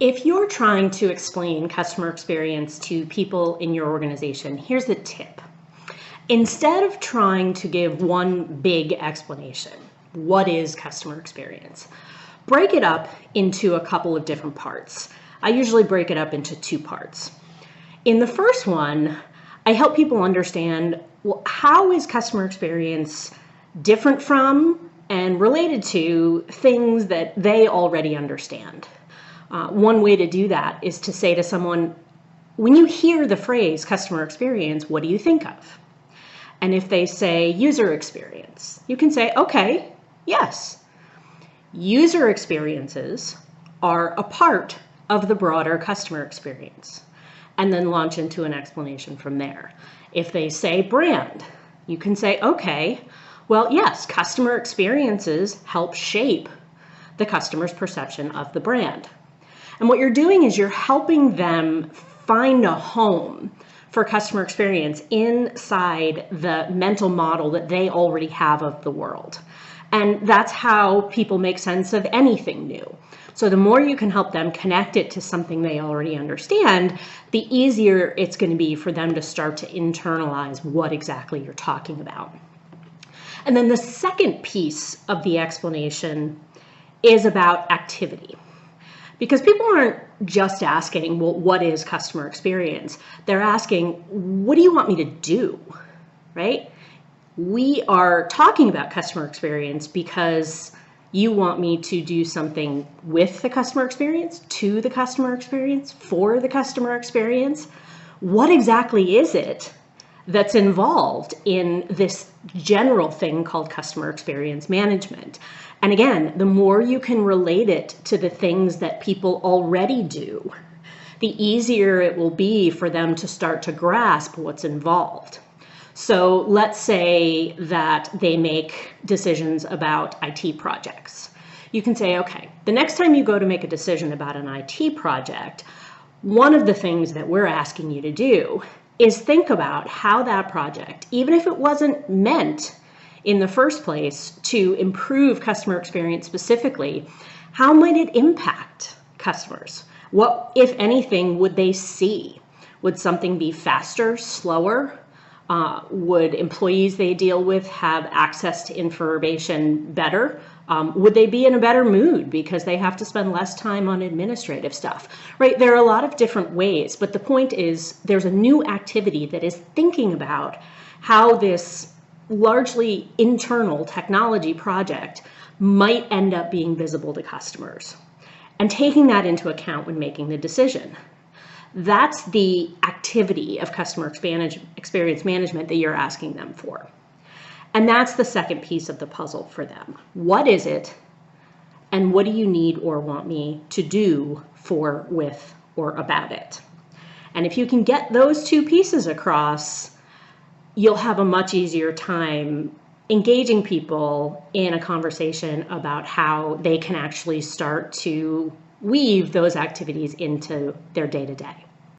If you're trying to explain customer experience to people in your organization, here's the tip. Instead of trying to give one big explanation, what is customer experience? Break it up into a couple of different parts. I usually break it up into two parts. In the first one, I help people understand, well, how is customer experience different from and related to things that they already understand. One way to do that is to say to someone, when you hear the phrase customer experience, what do you think of? And if they say user experience, you can say, okay, yes. User experiences are a part of the broader customer experience, and then launch into an explanation from there. If they say brand, you can say, okay, well, yes, customer experiences help shape the customer's perception of the brand. And what you're doing is you're helping them find a home for customer experience inside the mental model that they already have of the world. And that's how people make sense of anything new. So the more you can help them connect it to something they already understand, the easier it's going to be for them to start to internalize what exactly you're talking about. And then the second piece of the explanation is about activity. Because people aren't just asking, well, what is customer experience? They're asking, what do you want me to do, right? We are talking about customer experience because you want me to do something with the customer experience, to the customer experience, for the customer experience. What exactly is it that's involved in this general thing called customer experience management? And again, the more you can relate it to the things that people already do, the easier it will be for them to start to grasp what's involved. So let's say that they make decisions about IT projects. You can say, okay, the next time you go to make a decision about an IT project, one of the things that we're asking you to do is think about how that project, even if it wasn't meant in the first place to improve customer experience specifically, how might it impact customers? What, if anything, would they see? Would something be faster, slower? Would employees they deal with have access to information better? Would they be in a better mood because they have to spend less time on administrative stuff, right? There are a lot of different ways, but the point is there's a new activity that is thinking about how this largely internal technology project might end up being visible to customers and taking that into account when making the decision. That's the activity of customer experience management that you're asking them for. And that's the second piece of the puzzle for them. What is it, and what do you need or want me to do for, with, or about it? And if you can get those two pieces across, you'll have a much easier time engaging people in a conversation about how they can actually start to weave those activities into their day-to-day.